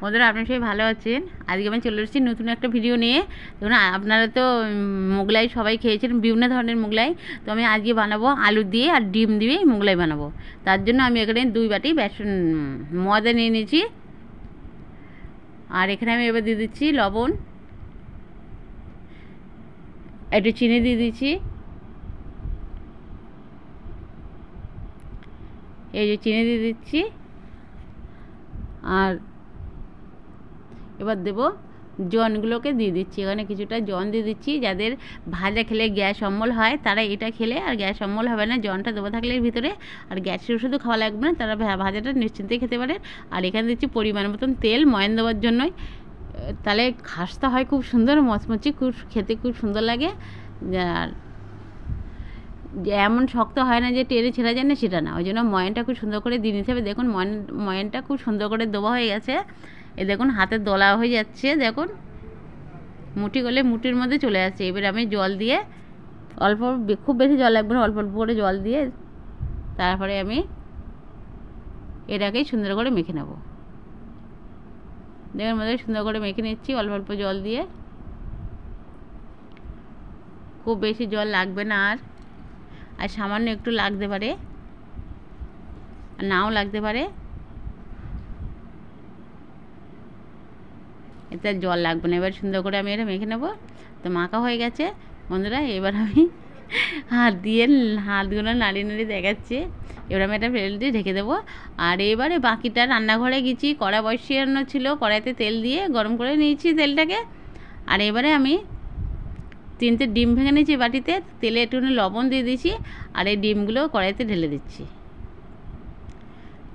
বন্ধুরা আপনারা সবাই ভালো আছেন। আজকে আমি চলে এসেছি নতুন একটা ভিডিও নিয়ে। দেখুন আপনারা তো মোগলাই সবাই খেয়েছেন, বিভিন্ন ধরনের মোগলাই। তো আমি আজকে বানাবো আলু দিয়ে আর ডিম দিয়ে মোগলাই বানাবো। তার জন্য আমি এখানে 2 বাটি বেসন ময়দা নিয়ে নিয়েছি। আর এখানে আমি এবার দিয়ে দিচ্ছি লবণ, একটু চিনি দিয়ে দিচ্ছি। এই যে চিনি দিয়ে দিচ্ছি। আর এবার দেবো জনগুলোকে দিয়ে দিচ্ছি। এখানে কিছুটা জন দিয়ে দিচ্ছি। যাদের ভাজা খেলে গ্যাস অম্বল হয় তারা এটা খেলে আর গ্যাস অম্বল হবে না। জনটা দেবো থাকলে এর ভিতরে, আর গ্যাসের ওষুধও খাওয়া লাগবে না, তারা ভাজাটা নিশ্চিন্তে খেতে পারে। আর এখানে দিচ্ছি পরিমাণ মতন তেল ময়ান দেওয়ার জন্যই, তাহলে খাসটা হয় খুব সুন্দর মচমচি, খুব খেতে খুব সুন্দর লাগে। আর এমন শক্ত হয় না যে টেনে ছেড়া যায় না, সেটা না। ওই জন্য ময়ানটা খুব সুন্দর করে দিয়ে নিতে হবে। দেখুন ময়ানটা খুব সুন্দর করে দেওয়া হয়ে গেছে। এ দেখুন হাতের দলা হয়ে যাচ্ছে, দেখুন মুঠি করলে মুঠির মধ্যে চলে আসছে। এবার আমি জল দিয়ে অল্প, খুব বেশি জল লাগবে না, অল্প অল্প করে জল দিয়ে তারপরে আমি এটাকেই সুন্দর করে মেখে নেব। দেখুন মধ্যে সুন্দর করে মেখে নিচ্ছি অল্প অল্প জল দিয়ে। খুব বেশি জল লাগবে না, আর সামান্য একটু লাগতে পারে আর নাও লাগতে পারে, এতে জল লাগবে না। এবার সুন্দর করে আমি এটা মেখে নেব। তো মাখা হয়ে গেছে বন্ধুরা। এবার আমি হাতগুলো নাড়িয়ে নাড়িয়ে দেখাচ্ছি। এবার আমি এটা ফেলে দিয়ে ঢেকে দেবো। আর এবারে বাকিটা রান্নাঘরে গেছি, কড়া বসিয়ানো ছিল, কড়াইতে তেল দিয়ে গরম করে নিয়েছি তেলটাকে। আর এবারে আমি 3টে ডিম ভেঙে নিয়েছি বাটিতে, তেলে একটুখানি লবণ দিয়ে দিয়েছি। আর এই ডিমগুলো কড়াইতে ঢেলে দিচ্ছি।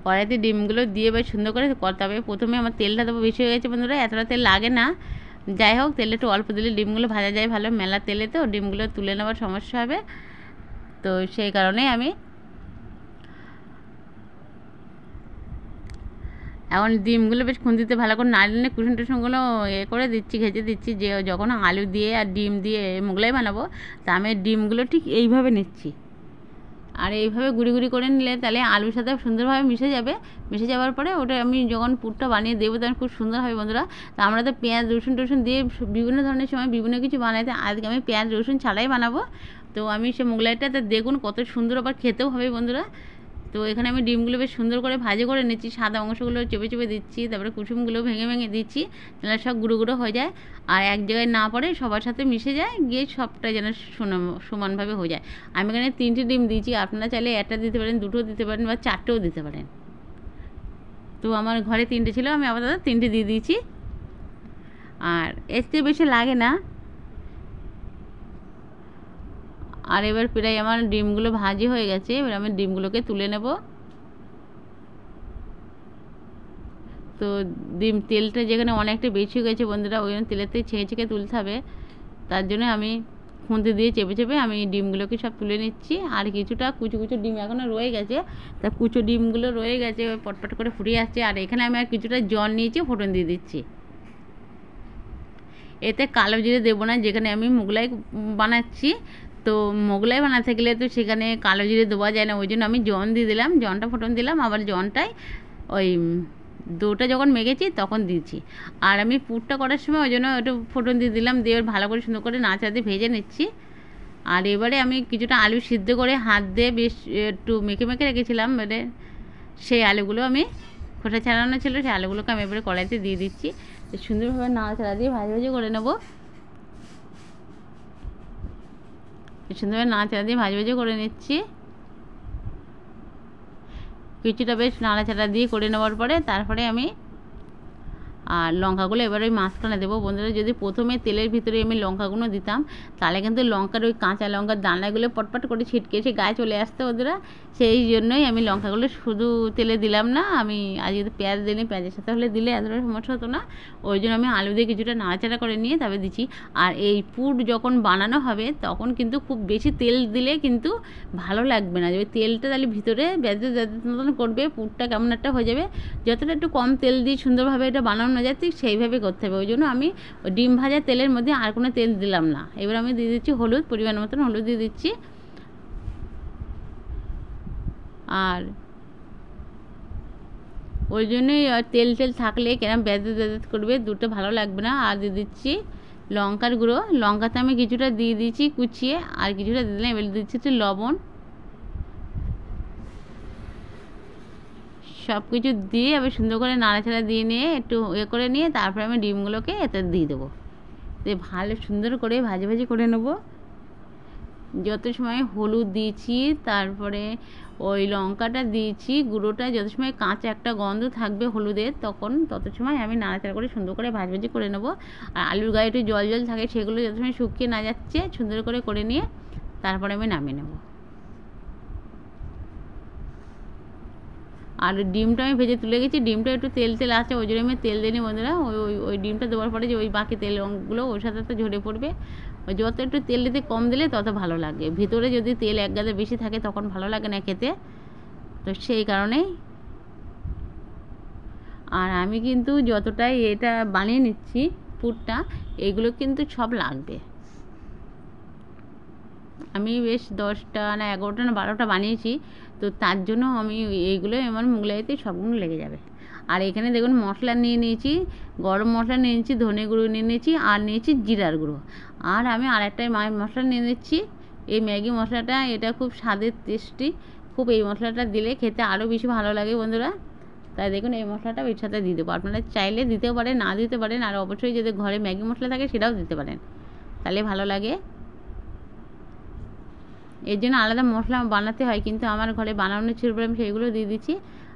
কড়াইতে ডিমগুলো দিয়ে এবার সুন্দর করে করতে হবে। প্রথমে আমার তেলটা দেবো, বেশি হয়ে গেছে বন্ধুরা, এতটা তেল লাগে না। যাই হোক, তেলে একটু অল্প দিলে ডিমগুলো ভাজা যায় ভালো। মেলা তেলে তো ডিমগুলো তুলে নেওয়ার সমস্যা হবে, তো সেই কারণেই আমি এখন ডিমগুলো বেশ খুন্তিতে ভালো করে নাড়িয়ে কুসুম টুসুমগুলো করে দিচ্ছি, ঘেঁচে দিচ্ছি। যে যখন আলু দিয়ে আর ডিম দিয়ে মোগলাই বানাবো, তা আমি ডিমগুলো ঠিক এইভাবে নিচ্ছি। আর এইভাবে গুঁড়ি গুঁড়ি করে নিলে তাহলে আলুর সাথে সুন্দরভাবে মিশে যাবে। মিশে যাওয়ার পরে ওটা আমি যখন পুরটা বানিয়ে দেবো তখন খুব সুন্দর হবে বন্ধুরা। তা আমরা তো পেঁয়াজ রসুন টসুন দিয়ে বিভিন্ন ধরনের সময় বিভিন্ন কিছু বানাইতে, আজকে আমি পেঁয়াজ রসুন ছাড়াই বানাবো। তো আমি সে মোগলাইটাতে দেখুন কত সুন্দর, আবার খেতেও হবে বন্ধুরা। তো এখানে আমি ডিমগুলো বেশ সুন্দর করে ভাজে করে নিচ্ছি, সাদা অংশগুলো চেপে চেপে দিচ্ছি, তারপরে কুসুমগুলো ভেঙে ভেঙে দিচ্ছি, তাহলে সব গুঁড়ো গুঁড়ো হয়ে যায়। আর এক জায়গায় না পড়ে, সবার সাথে মিশে যায়, গিয়ে সবটা যেন সমানভাবে হয়ে যায়। আমি এখানে 3টে ডিম দিয়েছি, আপনারা চাইলে একটা দিতে পারেন, 2টো দিতে পারেন, বা 4টেও দিতে পারেন। তো আমার ঘরে 3টে ছিল, আমি আপাতত 3টে দিয়ে দিয়েছি। আর এর চেয়ে বেশি লাগে না। আর এবার প্রায় আমার ডিমগুলো ভাজি হয়ে গেছে। এবার আমি ডিমগুলোকে তুলে নেব। তো ডিম তেলটা যেখানে অনেকটা বেশি হয়ে গেছে বন্ধুরা, ওই জন্য তেলেতে ছেঁকে ছেঁকে তুলতে হবে। তার জন্য আমি খুন্তি দিয়ে চেপে চেপে আমি ডিমগুলোকে সব তুলে নিচ্ছি। আর কিছুটা কুচো কুচো ডিম এখনও রয়ে গেছে, তা কুচো ডিমগুলো রয়ে গেছে, পটপট করে ফুটিয়ে আসছে। আর এখানে আমি আর কিছুটা জল নিয়েছি, ফোড়ন দিয়ে দিচ্ছি। এতে কালো জিরে দেবো না, যেখানে আমি মোগলাই বানাচ্ছি। তো মোগলাই বানাতে গেলে তো সেখানে কালো জিরে দেওয়া যায় না, ওই জন্য আমি জন দিয়ে দিলাম, জনটা ফোটন দিলাম। আবার জনটাই ওই ডোটা যখন মেখেছি তখন দিয়েছি। আর আমি পুরটা করার সময় ওই জন্য একটু ফোটন দিয়ে দিলাম, দিয়ে ভালো করে সুন্দর করে নাড়া দিয়ে ভেজে নিচ্ছি। আর এবারে আমি কিছুটা আলু সিদ্ধ করে হাত দিয়ে বেশ একটু মেখে মেখে রেখেছিলাম, মানে সেই আলুগুলো আমি খোসা ছাড়ানো ছিল, সেই আলুগুলোকে আমি এবারে কড়াইতে দিয়ে দিচ্ছি। সুন্দরভাবে নাড়াচাড়া দিয়ে ভাজা ভাজি করে নেব। সুন্দরভাবে নাড়াচাড়া দিয়ে ভাজা ভাজি করে নিচ্ছি। কিছুটা বেশ নাড়াচাড়া দিয়ে করে নেওয়ার পরে তারপরে আমি আর লঙ্কাগুলো এবার ওই মাঝখানে দেবো বন্ধুরা। যদি প্রথমে তেলের ভিতরে আমি লঙ্কাগুলো দিতাম, তাহলে কিন্তু লঙ্কার ওই কাঁচা লঙ্কার দানাগুলো পটপট করে ছিটকে এসে গায়ে চলে আসতো বন্ধুরা। সেই জন্যই আমি লঙ্কাগুলো শুধু তেলে দিলাম না। আমি আজ যদি পেঁয়াজ দিই, পেঁয়াজের সাথে হলে দিলে এতটা সমস্যা হতো না। ওই জন্য আমি আলু দিয়ে কিছুটা নাড়াচাড়া করে নিয়ে তবে দিচ্ছি। আর এই পুর যখন বানানো হবে তখন কিন্তু খুব বেশি তেল দিলে কিন্তু ভালো লাগবে না। ওই তেলটা তাহলে ভিতরে ব্যাধ মতন করবে, পুরটা কেমন একটা হয়ে যাবে। যতটা একটু কম তেল দিয়ে সুন্দরভাবে এটা বানানো যায় ঠিক সেইভাবে করতে হবে। ওই জন্য আমি ওই ডিম ভাজা তেলের মধ্যে আর কোনো তেল দিলাম না। এবার আমি দিয়ে দিচ্ছি হলুদ, পরিমাণ মতন হলুদ দিয়ে দিচ্ছি। আর ওই জন্যই তেল তেল থাকলে কেরম বেঁধে বেঁধে করবে, দুটো ভালো লাগবে না। আর দিয়ে দিচ্ছি লঙ্কার গুঁড়ো, লঙ্কাতে আমি কিছুটা দিয়ে দিয়েছি কুচিয়ে, আর কিছুটা দিয়ে দিলাম। এবার দিচ্ছি একটু লবণ। সব কিছু দিয়ে আবার সুন্দর করে নাড়াচাড়া দিয়ে নিয়ে একটু করে নিয়ে তারপরে আমি ডিমগুলোকে এতে দিয়ে দেবো। দিয়ে ভালো সুন্দর করে ভাজি ভাজি করে নেবো। যত সময় হলুদ দিয়েছি, তারপরে ওই লঙ্কাটা দিয়েছি গুঁড়োটা, যত সময় কাঁচা একটা গন্ধ থাকবে হলুদের, তত সময় আমি নাড়াচাড়া করে সুন্দর করে ভাজি করে নেবো। আর আলুর গায়ে একটু জল জল থাকে, সেগুলো যত সময় শুকিয়ে না যাচ্ছে সুন্দর করে নিয়ে তারপরে আমি নামিয়ে নেবো। আর ডিমটা আমি ভেজে তুলে গেছি, ডিমটা একটু তেল তেল আছে, ওই জন্য আমি তেল দিইনি বন্ধুরা। ওই ডিমটা দেওয়ার পরে যে ওই বাকি তেল রঙগুলো ওর সাথে তো ঝরে পড়বে। ওই যত একটু তেল দিতে কম দিলে তত ভালো লাগে। ভিতরে যদি তেল এক গাদা বেশি থাকে তখন ভালো লাগে না খেতে, তো সেই কারণেই। আর আমি কিন্তু যতটাই এটা বানিয়ে নিচ্ছি পুরটা, এগুলো কিন্তু সব লাগবে। আমি বেশ 10টা না 11টা না 12টা বানিয়েছি, তো তার জন্য আমি এইগুলো আমার মোগলাইতে সবগুলো লেগে যাবে। আর এখানে দেখুন মশলা নিয়ে নিয়েছি, গরম মশলা নিয়ে নিয়েছি, ধনে গুঁড়ো নিয়ে নিয়েছি, আর নিয়েছি জিরার গুঁড়ো। আর আমি আরেকটা মশলা নিয়ে নিচ্ছি, এই ম্যাগি মশলাটা। এটা খুব স্বাদের টেস্টি, খুব এই মশলাটা দিলে খেতে আরও বেশি ভালো লাগে বন্ধুরা। তাই দেখুন এই মশলাটা এর সাথে দিয়ে দেবো। আপনারা চাইলে দিতেও পারেন, না দিতে পারেন। আর অবশ্যই যদি ঘরে ম্যাগি মশলা থাকে সেটাও দিতে পারেন, তাহলে ভালো লাগে। এর জন্য আলাদা মশলা বানাতে হয়, কিন্তু আমার ঘরে বানানো ছিল বলে আমি সেইগুলো দিয়ে দিচ্ছি।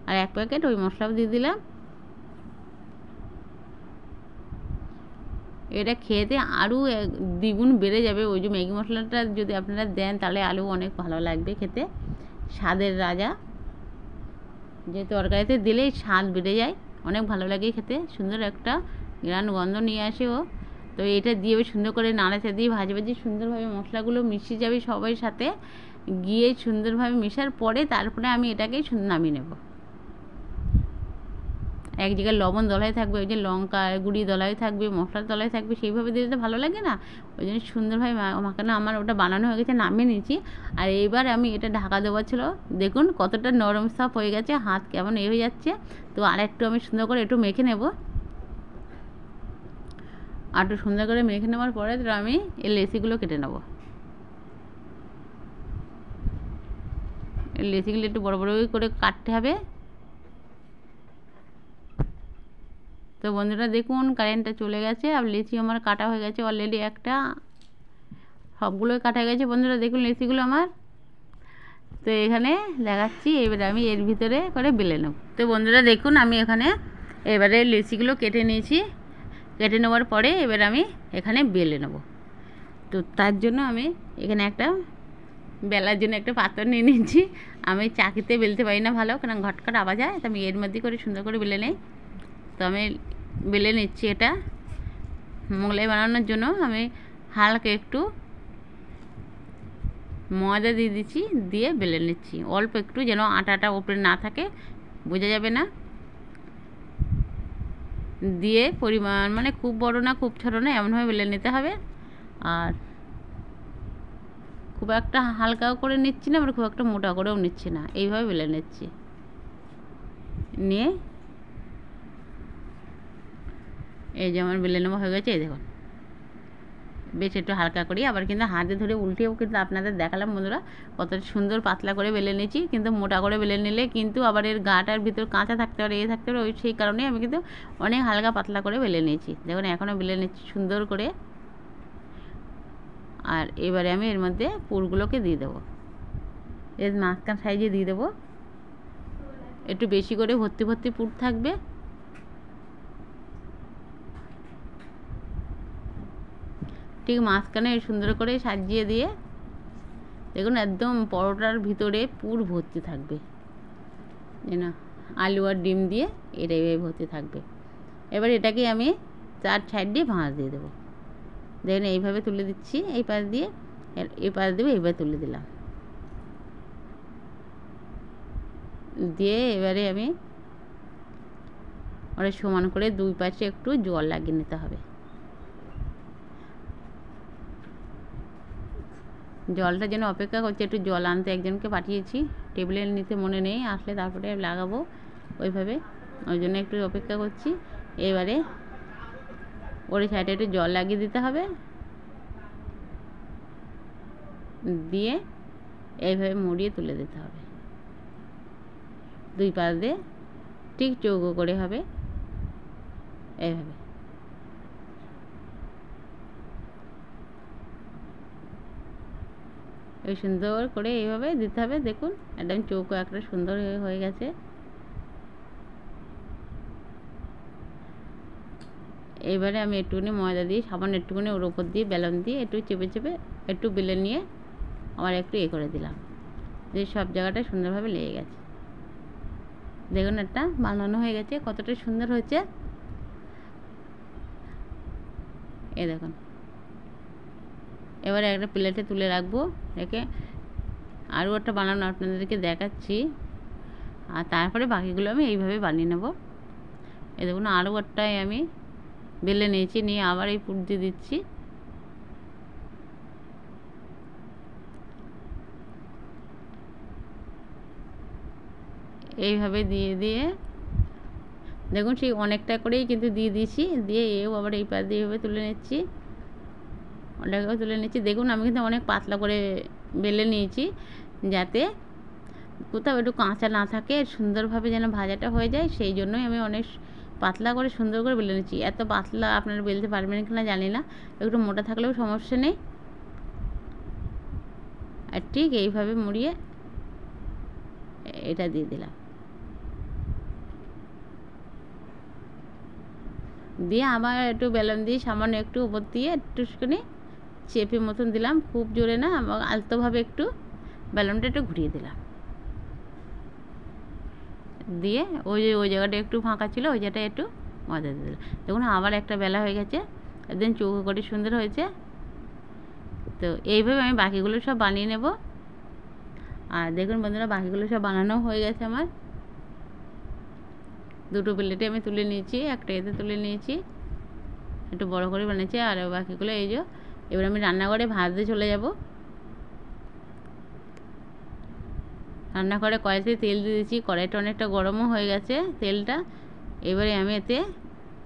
আর 1 প্যাকেট ওই মশলাও দিয়ে দিলাম। এটা খেতে আরও দ্বিগুণ বেড়ে যাবে। ওই যে ম্যাগি মশলাটা যদি আপনারা দেন তাহলে আলু অনেক ভালো লাগবে খেতে। স্বাদের রাজা, যে তরকারিতে দিলেই স্বাদ বেড়ে যায়, অনেক ভালো লাগে খেতে। সুন্দর একটা গ্রান গন্ধ নিয়ে আসে ও। তো এটা দিয়ে সুন্দর করে নাড়াচাড়া দিয়ে ভাজি ভাজি সুন্দরভাবে মশলাগুলো মিশে যাবে সবাই সাথে গিয়ে, সুন্দরভাবে মেশার পরে তারপরে আমি এটাকে নামিয়ে নেব। এক জায়গায় লবণ দলাই থাকবে, ওই যে লঙ্কা গুঁড়ি দলাই থাকবে, মশলা দলাই থাকবে, সেইভাবে দিলে তো ভালো লাগে না। ওই জন্য সুন্দরভাবে মাখানো আমার ওটা বানানো হয়ে গেছে, নামিয়ে নিয়েছি। আর এইবার আমি এটা ঢাকা দেওয়া ছিল। দেখুন কতটা নরম সাফ হয়ে গেছে, হাত কেমন হয়ে যাচ্ছে। তো আর একটু আমি সুন্দর করে একটু মেখে নেব। আর একটু সুন্দর করে মেখে নেওয়ার পরে তো আমি এই লেচিগুলো কেটে নেব। এই লেচিগুলো একটু বড় বড় করে কাটতে হবে। তো বন্ধুরা দেখুন কারেন্টটা চলে গেছে, আর লেচি আমার কাটা হয়ে গেছে অলরেডি একটা, সবগুলোই কাটা গেছে বন্ধুরা। দেখুন লেচিগুলো আমার। তো এখানে দেখাচ্ছি, এবারে আমি এর ভিতরে করে বেলে নেব। তো বন্ধুরা দেখুন আমি এখানে এবারে লেচিগুলো কেটে নিয়েছি। কেটে নেওয়ার পরে এবার আমি এখানে বেলে নেব। তো তার জন্য আমি এখানে একটা বেলার জন্য একটা পাত্র নিয়ে নিয়েছি। আমি চাকিতে বেলতে পারি না ভালো, কারণ ঘটকাট আওয়াজ হয়, তো আমি এর মধ্যে করে সুন্দর করে বেলে নেই। তো আমি বেলে নিচ্ছি। এটা মোগলাই বানানোর জন্য আমি হালকা একটু ময়দা দিয়ে দিচ্ছি, দিয়ে বেলে নিচ্ছি অল্প একটু, যেন আটাটা উপরে না থাকে, বোঝা যাবে না। দিয়ে পরিমাণ মানে খুব বড় না খুব ছোটো না, এমনভাবে বেলে নিতে হবে। আর খুব একটা হালকাও করে নিচ্ছি না, আবার খুব একটা মোটা করেও নিচ্ছি না, এইভাবে বেলে নিচ্ছি। নিয়ে এই যে আমার বেলে নেওয়া হয়ে গেছে। এই দেখুন বেশ একটু হালকা করি, আবার কিন্তু হাতে ধরে উল্টেও কিন্তু আপনাদের দেখালাম বন্ধুরা কত সুন্দর পাতলা করে বেলে নিয়েছি। কিন্তু মোটা করে বেলে নিলে কিন্তু আবার এর গাটার ভিতর কাঁচা থাকতে পারে, থাকতে পারে, ওই সেই কারণে আমি কিন্তু অনেক হালকা পাতলা করে বেলে নিয়েছি। দেখুন এখনও বেলে নিচ্ছি সুন্দর করে। আর এবারে আমি এর মধ্যে পুরগুলোকে দিয়ে দেবো, এর মাঝখান সাইজে দিয়ে দেবো। একটু বেশি করে ভর্তি ভর্তি পুর থাকবে। ঠিক মাঝখানে সুন্দর করে সাজিয়ে দিয়ে দেখুন একদম পরোটার ভিতরে পুর ভর্তি থাকবে, না আলু আর ডিম দিয়ে এটা এইভাবে ভর্তি থাকবে। এবার এটাকে আমি 4 সাইড দিয়ে ভাঁজ দিয়ে দেবো। দেখুন এইভাবে তুলে দিচ্ছি, এই পাশ দিয়ে এই পাশ দেবো, এইভাবে তুলে দিলাম। দিয়ে এবারে আমি ওটা সমান করে 2 পাশে একটু জল লাগিয়ে নিতে হবে। জলটা যেন অপেক্ষা করছে, একটু জল আনতে একজনকে পাঠিয়েছি, টেবিলে নিতে মনে নেই, আসলে তারপরে লাগাবো ওইভাবে। ওই জন্য একটু অপেক্ষা করছি। এবারে ওর সাইডে একটু জল লাগিয়ে দিতে হবে, দিয়ে এইভাবে মুড়িয়ে তুলে দিতে হবে। দুই পাশ দিয়ে ঠিক চৌকো করে হবে এইভাবে। ওই সুন্দর করে এইভাবে দিতে হবে। দেখুন একদম চৌকো একটা সুন্দর হয়ে গেছে। এবারে আমি একটুখানি ময়দা দিয়ে সামান্য একটুখানি ওর ওপর দিয়ে বেলন দিয়ে একটু চেপে চেপে একটু বেলে নিয়ে আবার একটু করে দিলাম, যে সব জায়গাটা সুন্দরভাবে লেগে গেছে। দেখুন একটা বানানো হয়ে গেছে, কতটা সুন্দর হয়েছে। এই দেখুন, এবারে একটা প্লেটে তুলে রাখবো, রেখে আরও একটা বানানো আপনাদেরকে দেখাচ্ছি। আর তারপরে বাকিগুলো আমি এইভাবে বানিয়ে নেব। এই দেখুন আরও একটাই আমি বেলে নিয়েছি, নিয়ে আবার এই পুর দিয়ে দিচ্ছি। এইভাবে দিয়ে দিয়ে দেখুন সেই অনেকটা করেই কিন্তু দিয়ে দিয়েছি, দিয়ে এও আবার এই পাশ দিয়ে এইভাবে তুলে নিচ্ছি, অনেকটাও তুলে নিচ্ছি। দেখুন আমি কিন্তু অনেক পাতলা করে বেলে নিয়েছি, যাতে কোথাও একটু কাঁচা না থাকে, সুন্দরভাবে যেন ভাজাটা হয়ে যায়, সেই জন্যই আমি অনেক পাতলা করে সুন্দর করে বেলে নিচ্ছি। এত পাতলা আপনারা বেলতে পারবেন কি না জানি না, একটু মোটা থাকলেও সমস্যা নেই। আর ঠিক এইভাবে মুড়িয়ে এটা দিয়ে দিলাম, দিয়ে আবার একটু বেলন দিয়ে সামান্য একটু উপর দিয়ে একটুখানি চেপে মতন দিলাম, খুব জোরে না, আলতোভাবে একটু বেলনটা একটু ঘুরিয়ে দিলাম, দিয়ে ওই জায়গাটা একটু ফাঁকা ছিল, ওই জায়গাটা একটু ময়দা দিয়ে দিলাম। দেখুন আবার একটা বেলা হয়ে গেছে, একদম চৌকো করে সুন্দর হয়েছে। তো এইভাবে আমি বাকিগুলো সব বানিয়ে নেব। আর দেখুন বন্ধুরা, বাকিগুলো সব বানানো হয়ে গেছে আমার। দুটো প্লেটে আমি তুলে নিয়েছি, একটা এতে তুলে নিয়েছি, একটু বড় করে বানিয়েছি। আর বাকিগুলো এই যে এবার আমি রান্নাঘরে ভাজতে চলে যাব। রান্নাঘরে কড়াইতে তেল দিয়ে দিয়েছি, কড়াইটা অনেকটা গরমও হয়ে গেছে তেলটা। এবারে আমি এতে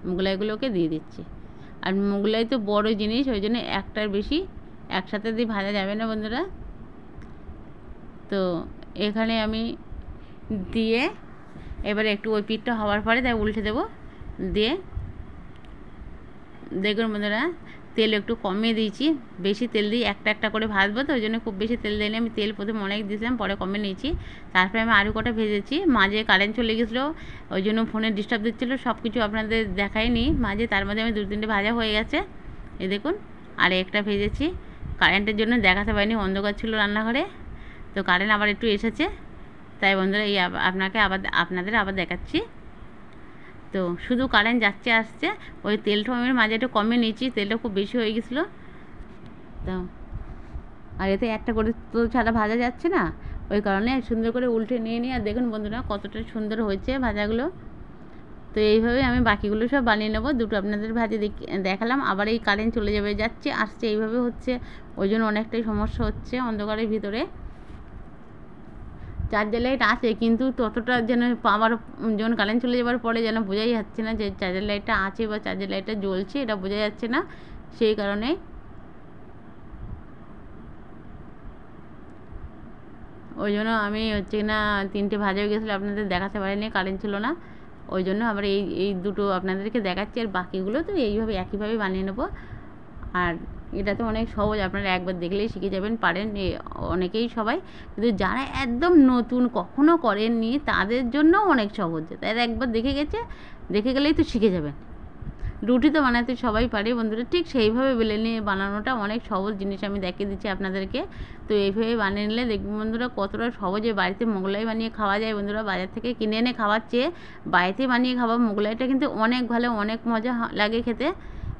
মোগলাইগুলোকে দিয়ে দিচ্ছি। আর মোগলাই তো বড় জিনিস, ওই জন্য একটার বেশি একসাথে দিয়ে ভাজা যাবে না বন্ধুরা। তো এখানে আমি দিয়ে এবারে একটু ওই পিঠটা হওয়ার পরে তাই উল্টে দেবো। দিয়ে দেখুন বন্ধুরা, তেল একটু কমিয়ে দিয়েছি, বেশি তেল দিয়ে একটা একটা করে ভাজবো, তো ওই জন্য খুব বেশি তেল দিইনি। আমি তেল প্রথমে অনেক দিয়েছিলাম, পরে কমিয়ে নিয়েছি। তারপরে আমি আলু কটা ভেজেছি, মাঝে কারেন্ট চলে গেছিলো, ওই জন্য ফোনে ডিস্টার্ব দিচ্ছিলো, সব কিছু আপনাদের দেখাইনি মাঝে। তার মধ্যে আমি 2-3টে ভাজা হয়ে গেছে, এই দেখুন। আর একটা ভেজেছি, কারেন্টের জন্য দেখাতে পারিনি, অন্ধকার ছিল রান্নাঘরে। তো কারেন্ট আবার একটু এসেছে, তাই বন্ধুরা এই আপনাদের আবার দেখাচ্ছি। তো শুধু কারেন্ট যাচ্ছে আসছে, ওই তেলটা আমি মাঝে একটু কমে নিয়েছি, তেলটা খুব বেশি হয়ে গেছিলো। তো আর এতে একটা করে তো ছাড়া ভাজা যাচ্ছে না, ওই কারণে সুন্দর করে উল্টে নিয়ে নিই। আর দেখুন বন্ধুরা কতটা সুন্দর হয়েছে ভাজাগুলো। তো এইভাবে আমি বাকিগুলো সব বানিয়ে নেবো। দুটো আপনাদের ভাজে দেখালাম, আবার এই কারেন্ট চলে যাবে, যাচ্ছে আসছে, এইভাবে হচ্ছে, ওই জন্য অনেকটাই সমস্যা হচ্ছে অন্ধকারের ভিতরে। চার্জার লাইট আছে, কিন্তু ততটা যেন আমার যখন কারেন্ট চলে যাওয়ার পরে যেন বোঝাই যাচ্ছে না যে চার্জার লাইটটা আছে বা চার্জার লাইটটা জ্বলছে, এটা বোঝা যাচ্ছে না। সেই কারণে ওই জন্য আমি হচ্ছে না 3টে ভাজা হয়ে গেছিলো, আপনাদের দেখাতে পারিনি, কারেন্ট ছিল না, ওই জন্য আবার এই দুটো আপনাদেরকে দেখাচ্ছি। আর বাকিগুলো তো এইভাবে একইভাবে বানিয়ে নেবো। আর এটা তো অনেক সহজ, আপনারা একবার দেখলেই শিখে যাবেন, পারেন অনেকেই সবাই। কিন্তু যারা একদম নতুন কখনো করেননি তাদের জন্য অনেক সহজ, তারা একবার দেখে গেলেই তো শিখে যাবেন। রুটি তো বানাতে সবাই পারে বন্ধুরা, ঠিক সেইভাবে বেলে নিয়ে বানানোটা অনেক সহজ জিনিস, আমি দেখিয়ে দিচ্ছি আপনাদেরকে। তো এইভাবে বানিয়ে নিলে দেখবেন বন্ধুরা কতটা সহজে বাড়িতে মোগলাই বানিয়ে খাওয়া যায়। বন্ধুরা বাজার থেকে কিনে এনে খাওয়ার চেয়ে বাড়িতে বানিয়ে খাওয়া মোগলাইটা কিন্তু অনেক ভালো, অনেক মজা লাগে খেতে।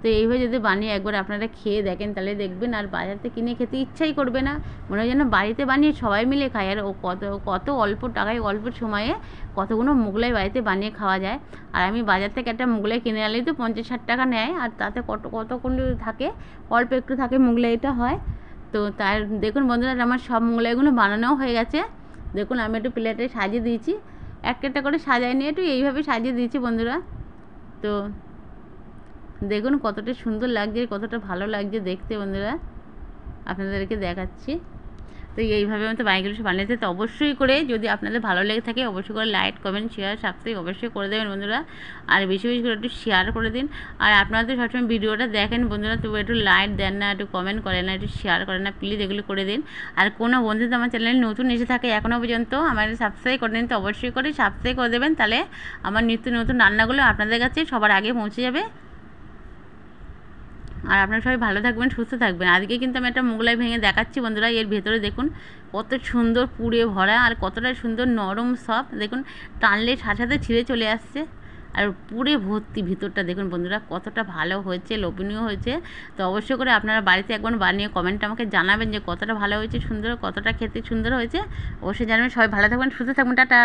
তো এইভাবে যদি বানিয়ে একবার আপনারা খেয়ে দেখেন তাহলে দেখবেন আর বাজারতে কিনে খেতে ইচ্ছাই করবে না, মনে হয় যেন বাড়িতে বানিয়ে সবাই মিলে খায়। আর কত অল্প টাকায় অল্প সময়ে কতগুলো মোগলাই বাড়িতে বানিয়ে খাওয়া যায়। আর আমি বাজার থেকে একটা মোগলাই কিনে আনলেই তো 50-60 টাকা নেয়, আর তাতে কতগুলো থাকে, অল্প একটু থাকে মোগলাইটা হয়। তো তার দেখুন বন্ধুরা আমার সব মোগলাইগুলো বানানোও হয়ে গেছে। দেখুন আমি একটু প্লেটে সাজিয়ে দিয়েছি, একটা করে সাজাই নিয়ে একটু এইভাবে সাজিয়ে দিয়েছি বন্ধুরা। তো দেখুন কতটা সুন্দর লাগছে, কতটা ভালো লাগছে দেখতে বন্ধুরা, আপনাদেরকে দেখাচ্ছি। তো এইভাবে আমি তো বাইকগুলো বানিয়েছি। তো অবশ্যই করে যদি আপনাদের ভালো লেগে থাকে অবশ্যই করে লাইক কমেন্ট শেয়ার সাবস্ক্রাইব অবশ্যই করে দেবেন বন্ধুরা। আর বেশি বেশি করে একটু শেয়ার করে দিন। আর আপনারা তো সবসময় ভিডিওটা দেখেন বন্ধুরা, তবু একটু লাইক দেন না, একটু কমেন্ট করেন না, একটু শেয়ার করেন না, প্লিজ এগুলো করে দিন। আর কোনো বন্ধু তো আমার চ্যানেলে নতুন এসে থাকে এখনও পর্যন্ত আমার সাবস্ক্রাইব করে নিন, তো অবশ্যই করে সাবস্ক্রাইব করে দেবেন, তাহলে আমার নিত্য নতুন রান্নাগুলো আপনাদের কাছে সবার আগে পৌঁছে যাবে। আর আপনারা সবাই ভালো থাকবেন, সুস্থ থাকবেন। আজকে কিন্তু আমি একটা মোগলাই ভেঙে দেখাচ্ছি বন্ধুরা। এর ভেতরে দেখুন কত সুন্দর পুড়ে ভরা আর কতটা সুন্দর নরম সফট, দেখুন টানলে সাথে ছিঁড়ে চলে আসছে। আর পুরে ভর্তি ভিতরটা দেখুন বন্ধুরা কতটা ভালো হয়েছে, লোভনীয় হয়েছে। তো অবশ্যই করে আপনারা বাড়িতে একবার বানিয়ে কমেন্টে আমাকে জানাবেন যে কতটা ভালো হয়েছে, সুন্দর, কতটা খেতে সুন্দর হয়েছে। অবশ্যই জানাবেন। সবাই ভালো থাকবেন, সুস্থ থাকবেন, টাটা।